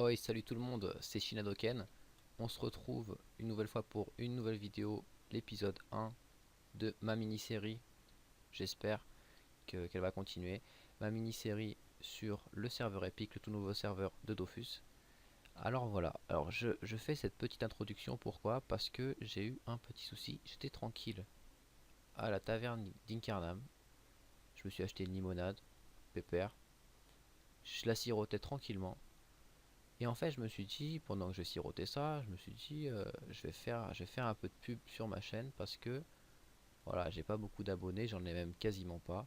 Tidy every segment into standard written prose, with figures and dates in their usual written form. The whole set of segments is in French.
Oi, salut tout le monde, c'est Shinadoken. On se retrouve une nouvelle fois pour une nouvelle vidéo, l'épisode 1 de ma mini-série. J'espère qu'elle va continuer. Ma mini-série sur le serveur Epic, le tout nouveau serveur de Dofus. Alors voilà, je fais cette petite introduction, pourquoi? Parce que j'ai eu un petit souci. J'étais tranquille à la taverne d'Incarnam. Je me suis acheté une limonade, pépère. Je la sirotais tranquillement. Et en fait, je me suis dit, pendant que je sirotais ça, je me suis dit, je vais faire un peu de pub sur ma chaîne parce que, voilà, j'ai pas beaucoup d'abonnés, j'en ai même quasiment pas.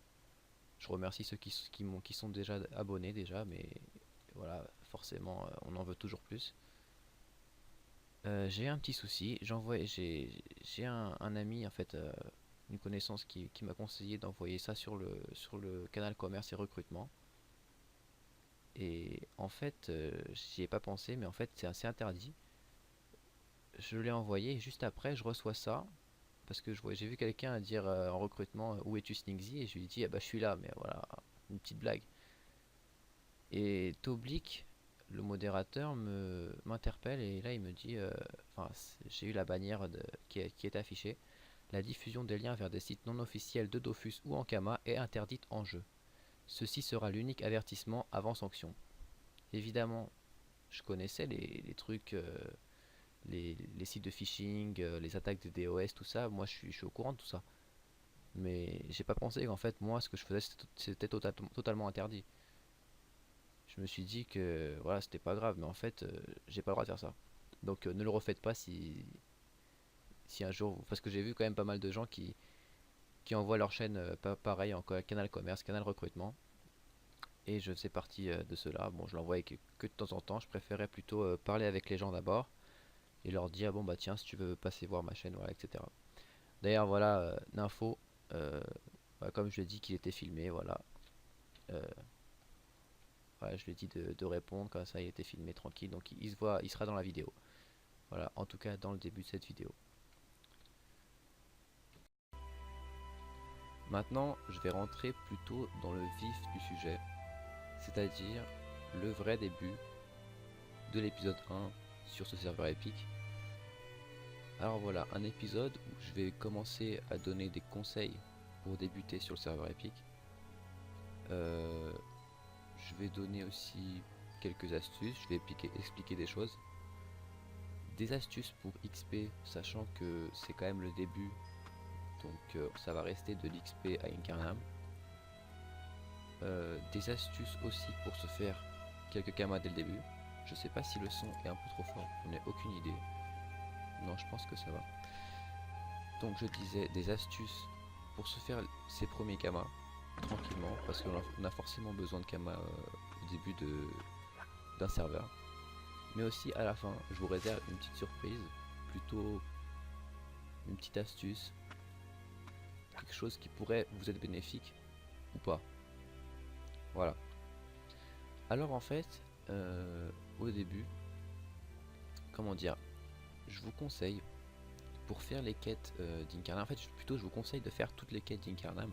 Je remercie ceux qui sont déjà abonnés déjà, mais voilà, forcément, on en veut toujours plus. J'ai un petit souci, j'ai un ami, en fait, une connaissance qui m'a conseillé d'envoyer ça sur le canal commerce et recrutement. Et en fait, j'y ai pas pensé, mais en fait, c'est assez interdit. Je l'ai envoyé et juste après je reçois ça parce que j'ai vu quelqu'un dire en recrutement où es-tu Sneaksy, et je lui ai dit ah bah je suis là, mais voilà, une petite blague. Et Toblik, le modérateur, me m'interpelle et là il me dit enfin j'ai eu la bannière qui est affichée: la diffusion des liens vers des sites non officiels de Dofus ou Ankama est interdite en jeu. Ceci sera l'unique avertissement avant sanction. Évidemment, je connaissais les trucs, les sites de phishing, les attaques des DOS, tout ça. Moi, je suis au courant de tout ça. Mais j'ai pas pensé qu'en fait, moi, ce que je faisais, c'était totalement interdit. Je me suis dit que voilà, c'était pas grave, mais en fait, j'ai pas le droit de faire ça. Donc, ne le refaites pas si un jour, parce que j'ai vu quand même pas mal de gens qui envoient leur chaîne pareil en canal commerce, canal recrutement. Et je faisais partie de cela. Bon, je l'envoyais que de temps en temps. Je préférais plutôt parler avec les gens d'abord et leur dire bon bah tiens, si tu veux passer voir ma chaîne, voilà, etc. D'ailleurs, voilà, l'info, euh, voilà, comme je l'ai dit qu'il était filmé, voilà. Euh, voilà, je lui ai dit de répondre, comme ça il était filmé tranquille, donc il se voit, il sera dans la vidéo. Voilà, en tout cas dans le début de cette vidéo. Maintenant, je vais rentrer plutôt dans le vif du sujet, c'est-à-dire le vrai début de l'épisode 1 sur ce serveur épique. Alors voilà, un épisode où je vais commencer à donner des conseils pour débuter sur le serveur épique. Euh, je vais donner aussi quelques astuces, je vais expliquer des choses. Des astuces pour XP, sachant que c'est quand même le début, donc ça va rester de l'XP à Incarnam. Des astuces aussi pour se faire quelques kamas dès le début. Je sais pas si le son est un peu trop fort, j'en ai aucune idée. Non, je pense que ça va. Donc je disais des astuces pour se faire ses premiers kamas tranquillement, parce qu'on a forcément besoin de kamas au début d'un serveur. Mais aussi à la fin, je vous réserve une petite surprise, plutôt une petite astuce, quelque chose qui pourrait vous être bénéfique ou pas. Voilà. Alors en fait, au début, comment dire, je vous conseille pour faire les quêtes d'Incarnam, en fait plutôt je vous conseille de faire toutes les quêtes d'Incarnam.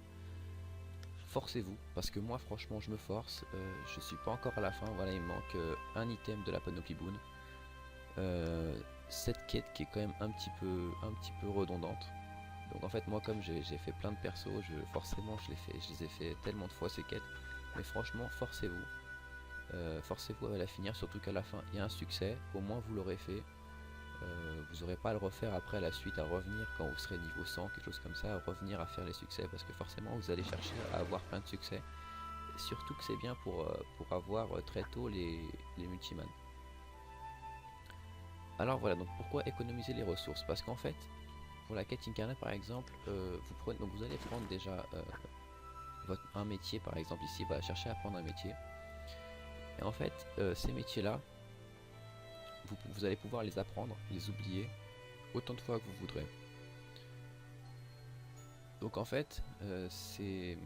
Forcez-vous, parce que moi franchement je me force, je suis pas encore à la fin, voilà il me manque un item de la panoplie boon. Cette quête qui est quand même un petit peu redondante. Donc en fait moi comme j'ai fait plein de persos, forcément je les ai fait tellement de fois ces quêtes. Mais franchement forcez-vous. Forcez-vous à la finir, surtout qu'à la fin il y a un succès, au moins vous l'aurez fait. Vous n'aurez pas à le refaire après à la suite, à revenir quand vous serez niveau 100, quelque chose comme ça, à revenir à faire les succès, parce que forcément vous allez chercher à avoir plein de succès. Et surtout que c'est bien pour avoir très tôt les multiman. Alors voilà, donc pourquoi économiser les ressources? Parce qu'en fait, pour la quête incarnée par exemple, vous allez prendre déjà un métier par exemple ici, va chercher à apprendre un métier. Et en fait, ces métiers-là, vous allez pouvoir les apprendre, les oublier autant de fois que vous voudrez. Donc en fait, ces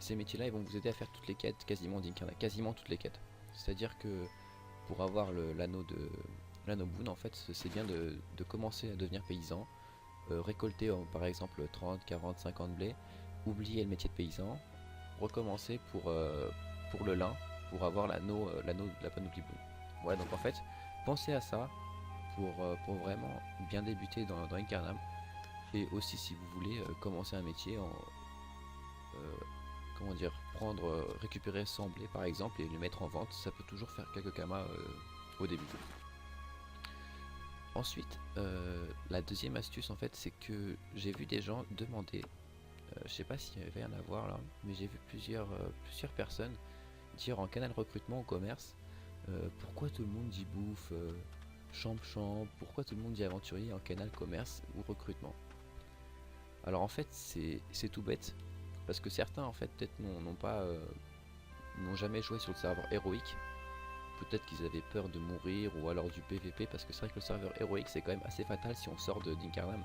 métiers-là, ils vont vous aider à faire toutes les quêtes quasiment d'Incarnate, quasiment toutes les quêtes. C'est-à-dire que pour avoir l'anneau boon, en fait, c'est bien de commencer à devenir paysan, récolter par exemple 30, 40, 50 blés, oublier le métier de paysan, recommencer pour le lin, pour avoir l'anneau de la panoplie boon. Voilà, donc en fait, pensez à ça pour vraiment bien débuter dans Incarnam. Et aussi si vous voulez commencer un métier en comment dire, récupérer 100 blés par exemple et le mettre en vente, ça peut toujours faire quelques kamas au début. Ensuite, la deuxième astuce en fait, c'est que j'ai vu des gens demander, je sais pas s'il y avait un à voir là, mais j'ai vu plusieurs personnes dire en canal recrutement au commerce, pourquoi tout le monde dit bouffe, champ, pourquoi tout le monde dit aventurier en canal commerce ou recrutement. Alors en fait c'est tout bête, parce que certains en fait peut-être n'ont jamais joué sur le serveur héroïque. Peut-être qu'ils avaient peur de mourir ou alors du PVP, parce que c'est vrai que le serveur héroïque c'est quand même assez fatal si on sort d'Incarnam.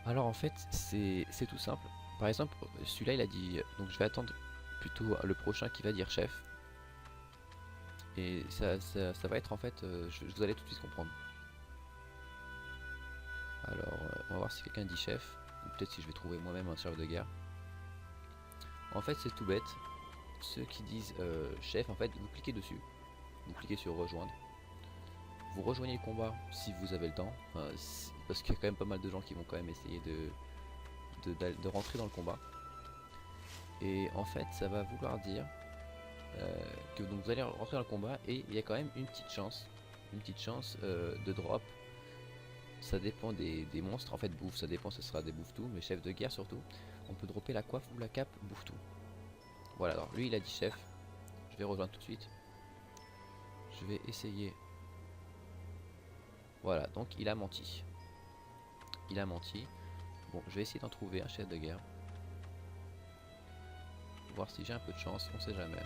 Alors en fait c'est tout simple. Par exemple celui-là il a dit, donc je vais attendre plutôt le prochain qui va dire chef. Et ça va être en fait, vous allez tout de suite comprendre. Alors on va voir si quelqu'un dit chef, ou peut-être si je vais trouver moi-même un serveur de guerre. En fait c'est tout bête. Ceux qui disent chef, en fait vous cliquez dessus, vous cliquez sur rejoindre, vous rejoignez le combat si vous avez le temps, parce qu'il y a quand même pas mal de gens qui vont quand même essayer de rentrer dans le combat. Et en fait ça va vouloir dire que donc vous allez rentrer dans le combat et il y a quand même une petite chance de drop. Ça dépend des monstres, en fait bouffe, ça dépend, ce sera des bouffe tout, mais chef de guerre surtout, on peut dropper la coiffe ou la cape bouffe tout. Voilà, alors lui il a dit chef, je vais rejoindre tout de suite. Je vais essayer. Voilà, donc il a menti. Il a menti. Bon, je vais essayer d'en trouver un chef de guerre. Voir si j'ai un peu de chance, on sait jamais.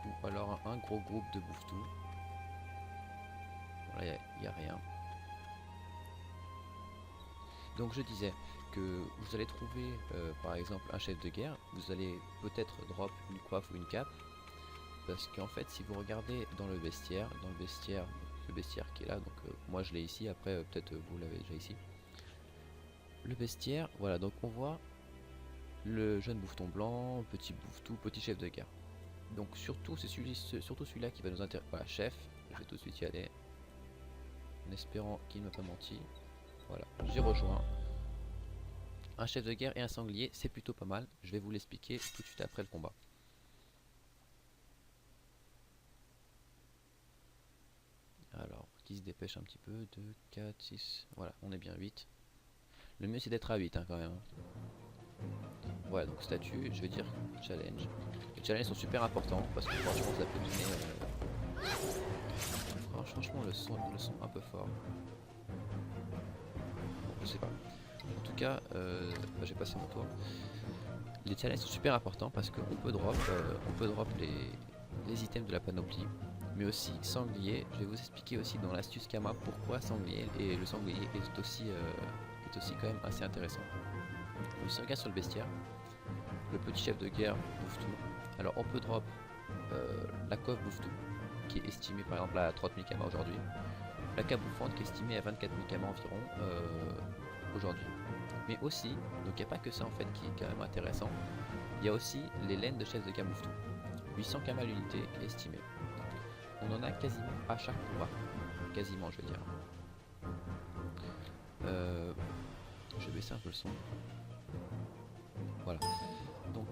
Ou alors un gros groupe de bouffe-tout. Voilà, il n'y a rien. Donc je disais que vous allez trouver par exemple un chef de guerre. Vous allez peut-être drop une coiffe ou une cape. Parce qu'en fait si vous regardez dans le bestiaire qui est là, donc moi je l'ai ici, après peut-être vous l'avez déjà ici. Le bestiaire, voilà, donc on voit le jeune bouffeton blanc, petit bouffetou, petit chef de guerre. Donc surtout c'est surtout celui-là qui va nous intéresser. Voilà, chef, je vais tout de suite y aller. En espérant qu'il ne m'a pas menti. Voilà, j'ai rejoint. Un chef de guerre et un sanglier, c'est plutôt pas mal. Je vais vous l'expliquer tout de suite après le combat. Alors, qui se dépêche un petit peu, 2, 4, 6, voilà, on est bien 8. Le mieux c'est d'être à 8 hein, quand même. Voilà, donc statut, je vais dire challenge. Les challenges sont super importants parce que franchement ça peut donner... franchement le son un peu fort. Bon, je sais pas. En tout cas, j'ai passé mon tour. Les challenges sont super importants parce qu'on peut drop, les items de la panoplie. Mais aussi sanglier, je vais vous expliquer aussi dans l'astuce Kama pourquoi sanglier, et le sanglier est aussi quand même assez intéressant. Donc, si on regarde sur le bestiaire, le petit chef de guerre bouffe tout. Alors on peut drop la coiffe bouffe tout, qui est estimée par exemple à 30 000 Kama aujourd'hui. La cape bouffante qui est estimée à 24 000 Kama environ aujourd'hui. Mais aussi, donc il n'y a pas que ça en fait qui est quand même intéressant, il y a aussi les laines de chef de guerre bouffe tout. 800 Kama l'unité estimée. On en a quasiment à chaque combat. Quasiment, je veux dire. Je vais baisser un peu le son. Voilà. Donc,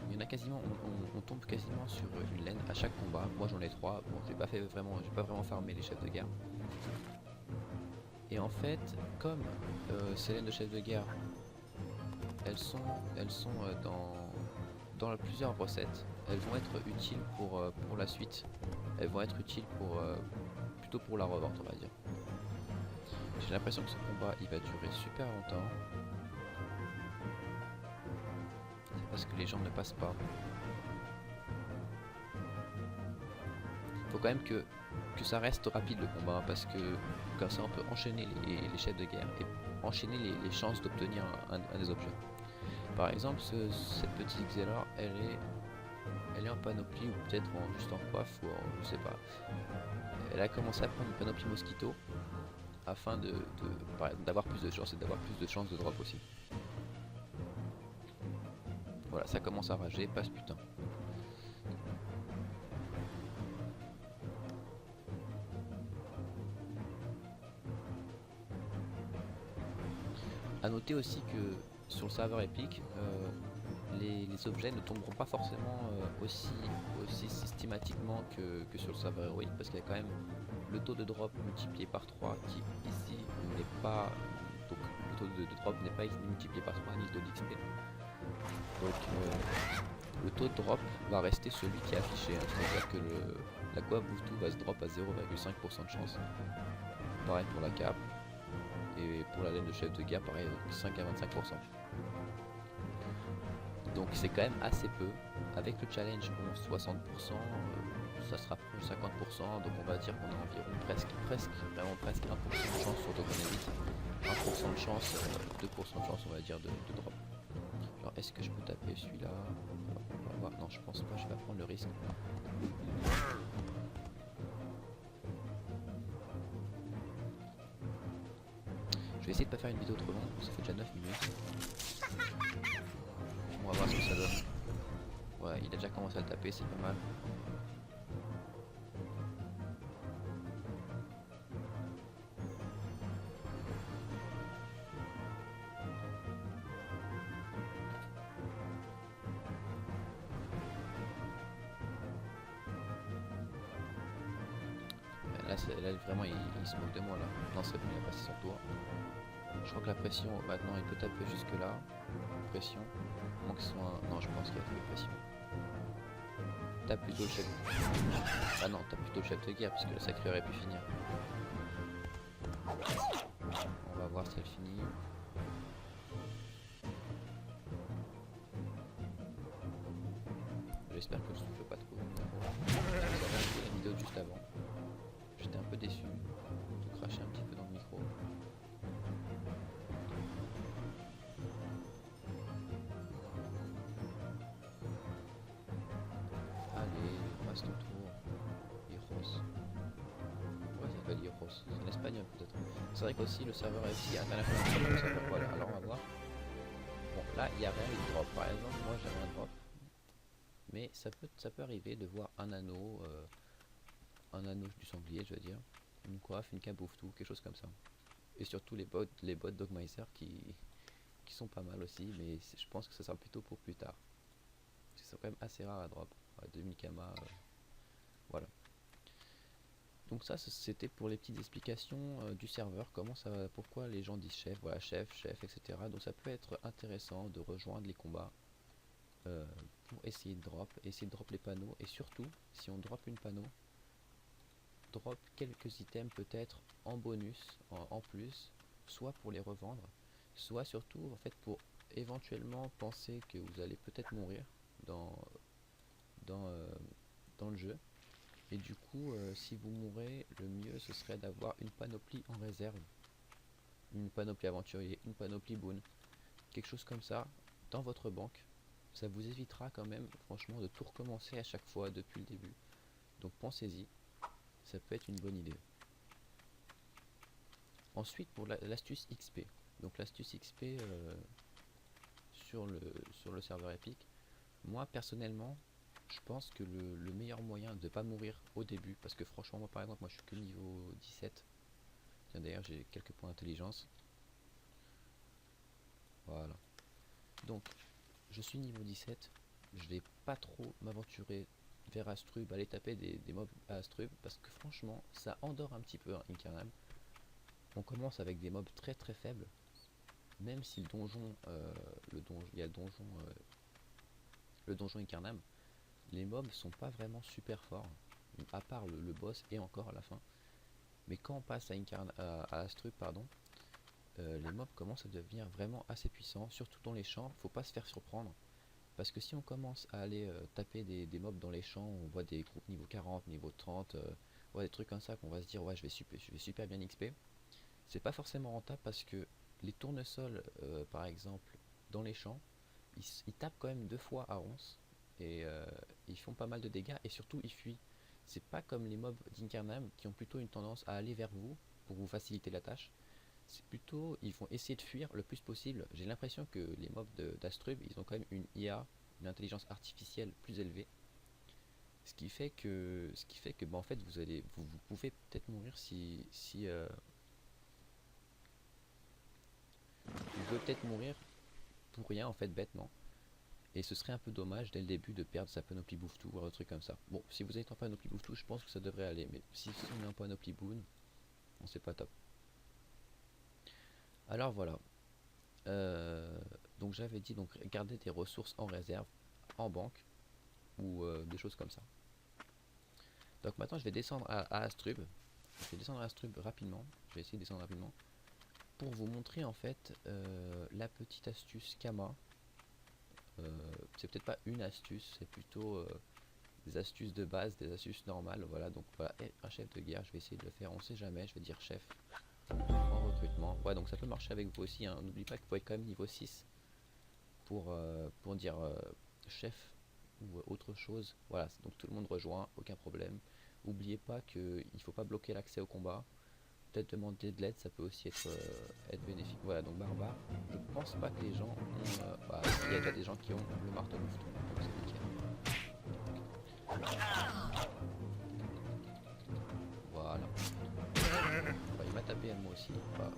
il y en a quasiment, on tombe quasiment sur une laine à chaque combat. Moi j'en ai 3. Bon, j'ai pas vraiment farmé les chefs de guerre. Et en fait, comme ces laines de chefs de guerre, elles sont dans plusieurs recettes, elles vont être utiles pour la suite. Elles vont être utiles plutôt pour la revente, on va dire. J'ai l'impression que ce combat il va durer super longtemps. C'est parce que les gens ne passent pas. Faut quand même que ça reste rapide le combat, parce que comme ça on peut enchaîner les chefs de guerre et enchaîner les chances d'obtenir un des objets. Par exemple, cette petite Xelor, elle est en panoplie, ou peut-être juste en coiffe, ou je sais pas. Elle a commencé à prendre une panoplie mosquito afin d'avoir plus de chance et d'avoir plus de chances de drop aussi. Voilà, ça commence à rager, passe putain. À noter aussi que sur le serveur Epic, les objets ne tomberont pas forcément aussi systématiquement que sur le serveur héroïque, parce qu'il y a quand même le taux de drop multiplié par 3 qui ici n'est pas, donc le taux de drop n'est pas ici multiplié par 3 ni le taux d'XP. Donc le taux de drop va rester celui qui est affiché, hein. C'est-à-dire que l'Aqua Boost 2 va se drop à 0,5% de chance. Pareil pour la cape. Et pour la laine de chef de guerre, pareil, 5 à 25%. Donc c'est quand même assez peu. Avec le challenge 60%, ça se rapproche 50%. Donc on va dire qu'on a environ vraiment presque 1% de chance, surtout qu'on est vite. 1% de chance, 2% de chance on va dire de drop. Alors est-ce que je peux taper celui-là? On va voir. Non, je pense pas, je vais pas prendre le risque. Je vais essayer de pas faire une vidéo trop longue, ça fait déjà 9 minutes. On va voir ce que ça donne. Ouais, il a déjà commencé à le taper, c'est pas mal. Là vraiment il se moque de moi là. Non, c'est bon, il a passé son tour. Je crois que la pression, maintenant il peut taper jusque là. Pression. Manque soit non, je pense qu'il y a trop de pression. Tape plutôt le chef. Ah non, tape plutôt le chef de guerre parce que le sacré aurait pu finir. On va voir si elle finit. J'espère que je souffle pas trop. J'avais regardé la vidéo juste avant. J'étais un peu déçu. Tout craché un petit peu dans le micro. Allez, passe ton tour. Hieros. Ouais, ça s'appelle Hieros. C'est en espagnol peut-être. C'est vrai qu'aussi le serveur FC international. Voilà, alors on va voir. Bon, là, il n'y a rien eu de drop. Par exemple, moi j'avais un drop. Mais ça peut arriver de voir un anneau du sanglier, je veux dire. Une coiffe, une cape tout, quelque chose comme ça. Et surtout les bots Dogmiser qui sont pas mal aussi, mais je pense que ça sera plutôt pour plus tard. C'est quand même assez rare à drop. 2000 kama, voilà. Donc ça c'était pour les petites explications du serveur, comment ça va, pourquoi les gens disent chef, voilà chef, etc. Donc ça peut être intéressant de rejoindre les combats pour essayer de drop les panneaux, et surtout si on drop une panneau, drop quelques items peut-être en bonus, en plus, soit pour les revendre, soit surtout en fait pour éventuellement penser que vous allez peut-être mourir dans, dans, euh, dans le jeu. Et du coup, si vous mourrez, le mieux ce serait d'avoir une panoplie en réserve. Une panoplie aventurier, une panoplie boon. Quelque chose comme ça dans votre banque. Ça vous évitera quand même, franchement, de tout recommencer à chaque fois depuis le début. Donc pensez-y, ça peut être une bonne idée. Ensuite, pour l'astuce XP. Donc l'astuce XP sur le serveur Epic. Moi, personnellement, je pense que le meilleur moyen de ne pas mourir au début, parce que franchement, moi par exemple, moi je suis que niveau 17. Tiens, d'ailleurs, j'ai quelques points d'intelligence. Voilà. Donc, je suis niveau 17. Je vais pas trop m'aventurer vers Astrub, aller taper des mobs à Astrub, parce que franchement, ça endort un petit peu hein, Incarnam. On commence avec des mobs très très faibles, même si le donjon, il y a le donjon Incarnam, les mobs sont pas vraiment super forts, à part le boss et encore à la fin. Mais quand on passe à Astrub, pardon, les mobs commencent à devenir vraiment assez puissants, surtout dans les champs. Faut pas se faire surprendre, parce que si on commence à aller taper des mobs dans les champs, on voit des groupes niveau 40, niveau 30, ouais, des trucs comme ça qu'on va se dire ouais je vais super bien XP. C'est pas forcément rentable parce que les tournesols par exemple dans les champs, ils tapent quand même 2 fois à ronce et ils font pas mal de dégâts et surtout ils fuient. C'est pas comme les mobs d'Incarnam qui ont plutôt une tendance à aller vers vous pour vous faciliter la tâche. C'est plutôt, ils vont essayer de fuir le plus possible. J'ai l'impression que les mobs d'Astrub, ils ont quand même une IA, une intelligence artificielle plus élevée. Ce qui fait que bah, en fait, vous pouvez peut-être mourir si pouvez peut-être mourir pour rien en fait, bêtement. Et ce serait un peu dommage dès le début de perdre sa panoplie bouffe-tout ou un truc comme ça. Bon, si vous êtes en panoplie bouffe-tout, je pense que ça devrait aller. Mais si on est en panoplie boon, on c'est pas top. Alors voilà. Donc j'avais dit donc garder des ressources en réserve, en banque ou des choses comme ça. Donc maintenant je vais descendre à Astrub. Je vais descendre à Astrub rapidement. Je vais essayer de descendre rapidement pour vous montrer en fait la petite astuce Kama. C'est peut-être pas une astuce, c'est plutôt des astuces de base, des astuces normales. Voilà, donc voilà, et un chef de guerre, je vais essayer de le faire, on sait jamais, je vais dire chef en recrutement. Ouais, donc ça peut marcher avec vous aussi, hein. N'oubliez pas que vous pouvez être quand même niveau 6 pour dire chef ou autre chose. Voilà, donc tout le monde rejoint, aucun problème. N'oubliez pas qu'il ne faut pas bloquer l'accès au combat. Peut-être demander de l'aide, ça peut aussi être bénéfique. Voilà, donc barbare. Je pense pas que les gens ont. Bah, il y a déjà des gens qui ont le marteau moufton, donc c'est nickel. Voilà. Bah, il m'a tapé à moi aussi. Bah,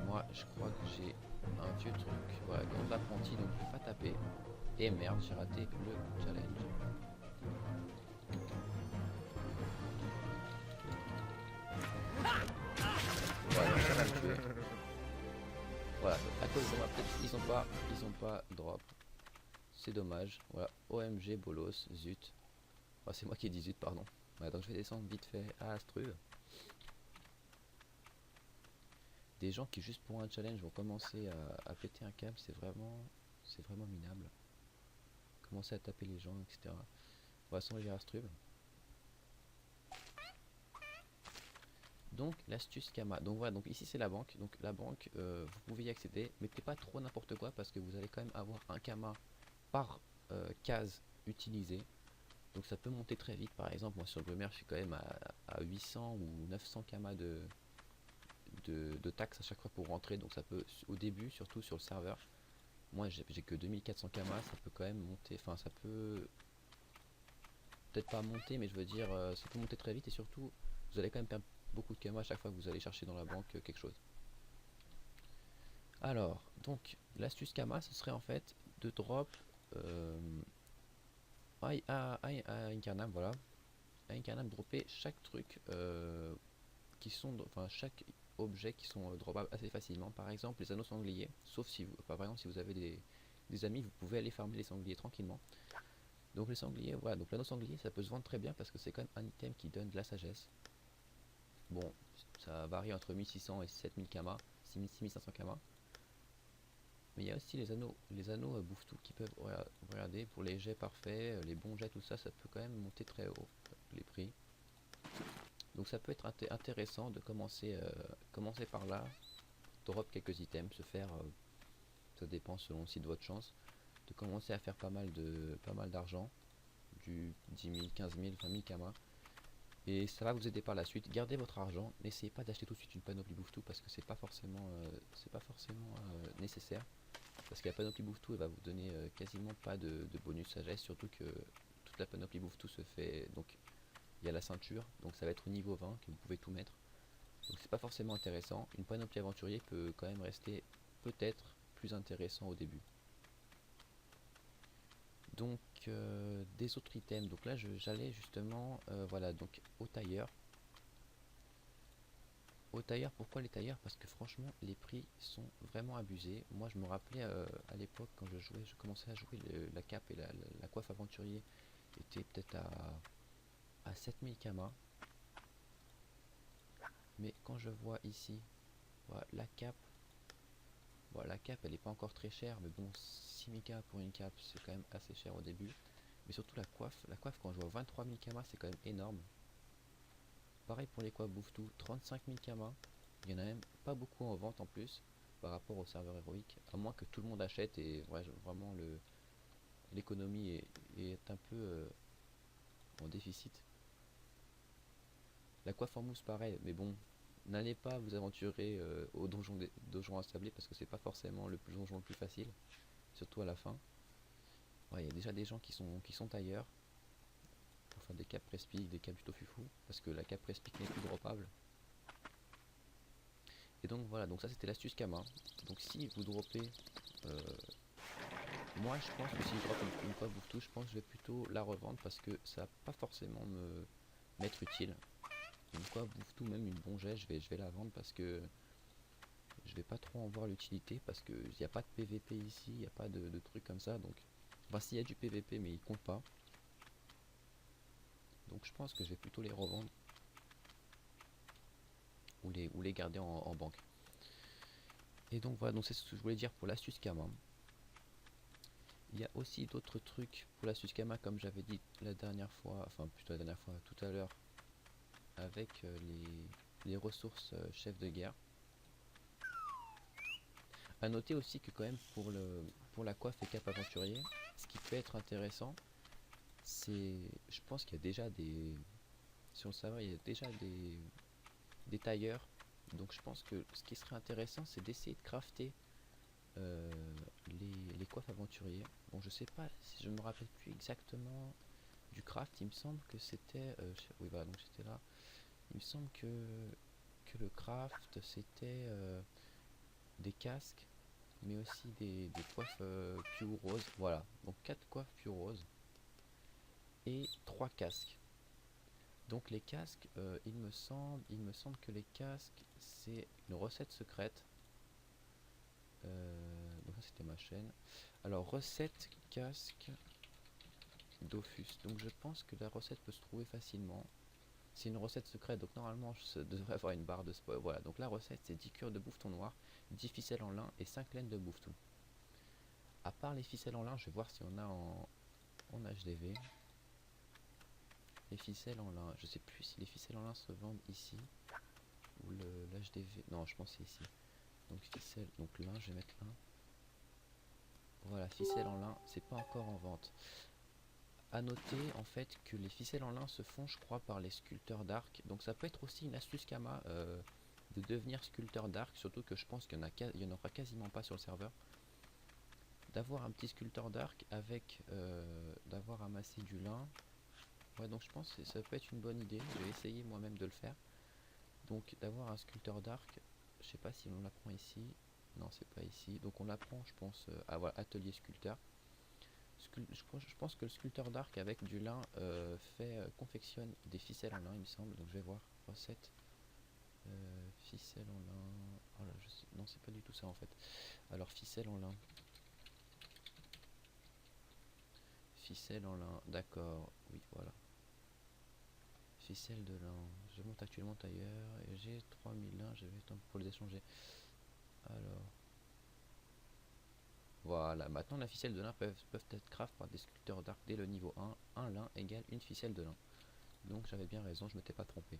moi, je crois que j'ai un vieux truc. Voilà, grande l'apprenti, donc je vais pas taper. Et merde, j'ai raté le challenge. Voilà, ça va me tuer. Voilà, à cause de moi, peut-être ils ont pas drop. C'est dommage. Voilà, OMG bolos, zut. Oh, c'est moi qui ai dit zut, pardon. Voilà, donc je vais descendre vite fait à Astruve. Des gens qui juste pour un challenge vont commencer à péter un câble, c'est vraiment minable. Commencer à taper les gens, etc. On va s'enlever à Astruve. Donc l'astuce Kama. Donc voilà, donc ici c'est la banque. Donc la banque, vous pouvez y accéder. Mettez pas trop n'importe quoi parce que vous allez quand même avoir un Kama par case utilisée. Donc ça peut monter très vite. Par exemple, moi sur Brumaire, je suis quand même à 800 ou 900 Kama de taxes à chaque fois pour rentrer. Donc ça peut, au début, surtout sur le serveur, moi j'ai que 2400 Kama, ça peut quand même monter. Enfin, ça peut peut-être pas monter, mais je veux dire, ça peut monter très vite et surtout, vous allez quand même perdre beaucoup de Kama à chaque fois que vous allez chercher dans la banque quelque chose. Alors, donc l'astuce Kama, ce serait en fait de drop à Incarnam, voilà. À Incarnam, dropper chaque truc qui sont, enfin chaque objet qui sont droppables assez facilement. Par exemple, les anneaux sangliers, sauf si vous, par exemple, si vous avez des amis, vous pouvez aller farmer les sangliers tranquillement. Donc les sangliers, voilà, donc l'anneau sanglier, ça peut se vendre très bien parce que c'est quand même un item qui donne de la sagesse. Bon, ça varie entre 1600 et 7000 kama, 6500 kama. Mais il y a aussi les anneaux bouffe-tout qui peuvent, regarder, pour les jets parfaits, les bons jets, tout ça, ça peut quand même monter très haut, les prix. Donc ça peut être intéressant de commencer par là, drop quelques items, se faire, ça dépend selon aussi de votre chance, de commencer à faire pas mal d'argent, du 10 000, 15 000, 20 000 kama. Et ça va vous aider par la suite. Gardez votre argent, n'essayez pas d'acheter tout de suite une panoplie bouffe-tout parce que c'est pas forcément, nécessaire. Parce que la panoplie bouffe-tout elle va vous donner quasiment pas de bonus sagesse, surtout que toute la panoplie bouffe-tout se fait, donc il y a la ceinture, donc ça va être au niveau 20 que vous pouvez tout mettre. Donc c'est pas forcément intéressant. Une panoplie aventurier peut quand même rester peut-être plus intéressant au début. Donc des autres items, donc là j'allais justement voilà, donc au tailleur. Au tailleur, pourquoi les tailleurs? Parce que franchement les prix sont vraiment abusés. Moi je me rappelais à l'époque quand je commençais à jouer la cape et la coiffe aventurier était peut-être à 7000 kama. Mais quand je vois ici, voilà, la cape, voilà, la cape elle est pas encore très chère, mais bon 6000 kama pour une cape c'est quand même assez cher au début. Mais surtout la coiffe quand je vois 23 000 kama c'est quand même énorme. Pareil pour les coiffes bouffe-tout, 35 000 kama. Il y en a même pas beaucoup en vente en plus par rapport au serveur héroïque, à moins que tout le monde achète et ouais, vraiment l'économie est un peu en déficit. La coiffe en mousse pareil, mais bon, n'allez pas vous aventurer au donjon ensablé parce que c'est pas forcément le donjon le plus facile, surtout à la fin. Ouais, il y a déjà des gens qui sont ailleurs pour faire des capes respic, des capes du tofufou, parce que la cape respic n'est plus droppable. Et donc voilà, donc ça c'était l'astuce Kama. Donc si vous droppez, euh, moi je pense que si je drop une coiffe bouffe tout, je pense que je vais plutôt la revendre parce que ça va pas forcément m'être utile. Une coiffe bouffe tout, même une bongette, je vais la vendre parce que je vais pas trop en voir l'utilité parce que il n'y a pas de PVP ici, il n'y a pas de trucs comme ça. Donc, enfin s'il y a du PVP mais il compte pas. Donc je pense que je vais plutôt les revendre ou les garder en banque. Et donc voilà, donc c'est ce que je voulais dire pour l'astuce Kama. Il y a aussi d'autres trucs pour l'astuce Kama comme j'avais dit la dernière fois, enfin plutôt la dernière fois, tout à l'heure, avec les ressources chef de guerre. A noter aussi que quand même pour la coiffe et cap aventurier, ce qui peut être intéressant, c'est, je pense qu'il y a déjà sur le serveur, il y a déjà des tailleurs. Donc je pense que ce qui serait intéressant, c'est d'essayer de crafter les coiffes aventuriers. Bon, je sais pas, si je me rappelle plus exactement du craft, il me semble que c'était, oui voilà, donc j'étais là. Il me semble que le craft c'était des casques, mais aussi des coiffes Pure Rose. Voilà, donc 4 coiffes Pure Rose et 3 casques. Donc les casques, il me semble que les casques, c'est une recette secrète. Donc ça c'était ma chaîne. Alors recette casque Dofus. Donc je pense que la recette peut se trouver facilement. C'est une recette secrète, donc normalement je devrais avoir une barre de spoil. Voilà, donc la recette c'est 10 cures de bouffeton noir, 10 ficelles en lin et 5 laines de bouffeton. À part les ficelles en lin, je vais voir si on a en HDV. Les ficelles en lin, je sais plus si les ficelles en lin se vendent ici ou l'HDV. Non, je pense que c'est ici. Donc ficelle, donc lin, je vais mettre lin. Voilà, ficelle en lin, c'est pas encore en vente. À noter en fait que les ficelles en lin se font, je crois, par les sculpteurs d'arc. Donc ça peut être aussi une astuce Kama de devenir sculpteur d'arc, surtout que je pense qu'il y en aura quasiment pas sur le serveur. D'avoir un petit sculpteur d'arc avec d'avoir amassé du lin. Ouais, donc je pense que ça peut être une bonne idée. Je vais essayer moi-même de le faire. Donc d'avoir un sculpteur d'arc, je sais pas si on l'apprend ici. Non, c'est pas ici. Donc on l'apprend, je pense, à voilà, atelier sculpteur. Je pense que le sculpteur d'arc avec du lin confectionne des ficelles en lin, il me semble. Donc je vais voir. Recette. Ficelle en lin. Oh là, non, c'est pas du tout ça en fait. Alors ficelle en lin. Ficelle en lin. D'accord. Oui, voilà. Ficelle de lin. Je monte actuellement tailleur et j'ai 3000 lin. Je vais temps pour les échanger. Alors. Voilà, maintenant la ficelle de lin peuvent être craft par des sculpteurs d'arc dès le niveau 1. Un lin égale une ficelle de lin. Donc j'avais bien raison, je m'étais pas trompé.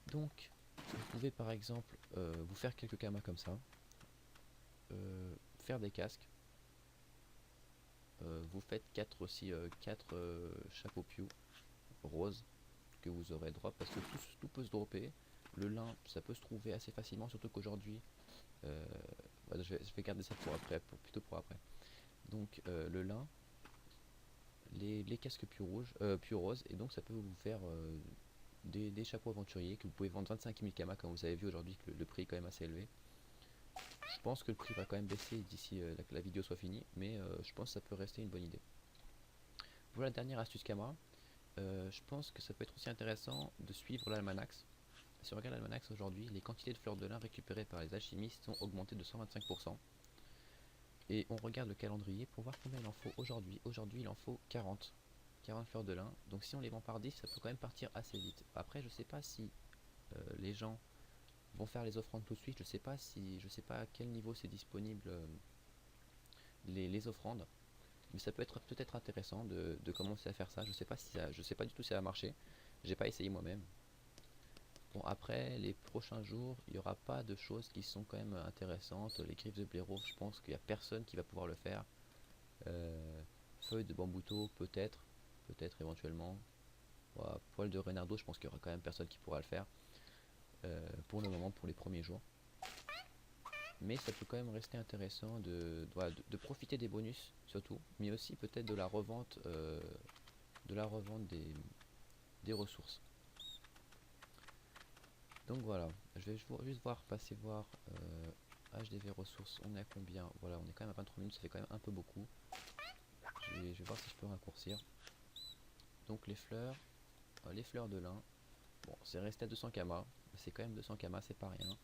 Donc vous pouvez par exemple vous faire quelques kamas comme ça, faire des casques. Vous faites 4 aussi, 4 chapeaux Pew roses que vous aurez drop parce que tout peut se dropper. Le lin ça peut se trouver assez facilement, surtout qu'aujourd'hui voilà, je vais garder ça pour après, plutôt pour après. Donc le lin, les casques Pew roses, et donc ça peut vous faire des chapeaux aventuriers que vous pouvez vendre 25 000 kamas comme vous avez vu aujourd'hui que le prix est quand même assez élevé. Je pense que le prix va quand même baisser d'ici que la vidéo soit finie, mais je pense que ça peut rester une bonne idée. Pour la dernière astuce Kama, je pense que ça peut être aussi intéressant de suivre l'almanax. Si on regarde l'almanax aujourd'hui, les quantités de fleurs de lin récupérées par les alchimistes sont augmentées de 125%. Et on regarde le calendrier pour voir combien il en faut aujourd'hui. Aujourd'hui il en faut 40 fleurs de lin. Donc si on les vend par 10, ça peut quand même partir assez vite. Après je sais pas si les gens vont faire les offrandes tout de suite. Je sais pas à quel niveau c'est disponible les offrandes. Mais ça peut être peut-être intéressant de commencer à faire ça. Je sais pas du tout si ça va marcher. J'ai pas essayé moi-même. Bon après les prochains jours, il n'y aura pas de choses qui sont quand même intéressantes. Les griffes de blaireau, je pense qu'il n'y a personne qui va pouvoir le faire. Feuilles de bambouto, peut-être éventuellement. Voilà, poil de renardo, je pense qu'il y aura quand même personne qui pourra le faire. Pour le moment, pour les premiers jours. Mais ça peut quand même rester intéressant de profiter des bonus surtout, mais aussi peut-être de la revente des ressources. Donc voilà, je vais juste voir, passer voir HDV ressources, on est à combien? Voilà, on est quand même à 23 minutes, ça fait quand même un peu beaucoup. Je vais voir si je peux raccourcir. Donc les fleurs de lin, bon c'est resté à 200 kama, c'est quand même 200 kama, c'est pas rien.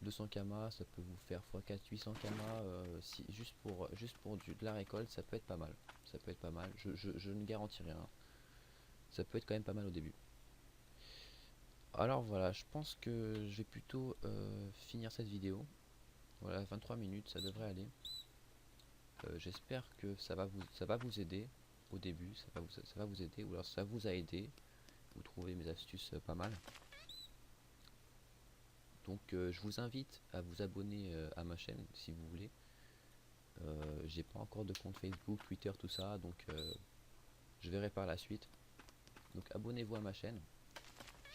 200 kama, ça peut vous faire x4 800 kama, si, juste pour de la récolte, ça peut être pas mal. Ça peut être pas mal, je ne garantis rien. Ça peut être quand même pas mal au début. Alors voilà, je pense que je vais plutôt finir cette vidéo. Voilà, 23 minutes, ça devrait aller. J'espère que ça va vous aider au début, ça va vous aider, ou alors ça vous a aidé. Vous trouvez mes astuces pas mal. Donc je vous invite à vous abonner à ma chaîne si vous voulez. J'ai pas encore de compte Facebook, Twitter, tout ça, donc je verrai par la suite. Donc abonnez-vous à ma chaîne.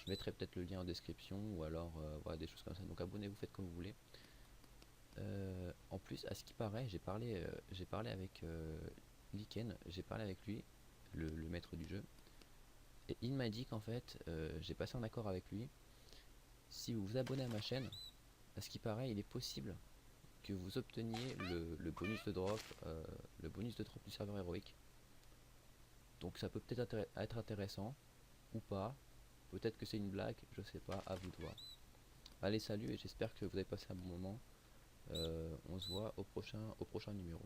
Je mettrai peut-être le lien en description ou alors voilà, des choses comme ça. Donc abonnez-vous, faites comme vous voulez. En plus, à ce qui paraît, j'ai parlé avec Liken, j'ai parlé avec lui, le maître du jeu, et il m'a dit qu'en fait, j'ai passé un accord avec lui. Si vous vous abonnez à ma chaîne, à ce qui paraît, il est possible que vous obteniez le bonus de drop, du serveur héroïque. Donc ça peut peut-être être intéressant ou pas. Peut-être que c'est une blague, je sais pas, à vous de voir. Allez, salut et j'espère que vous avez passé un bon moment. On se voit au prochain numéro.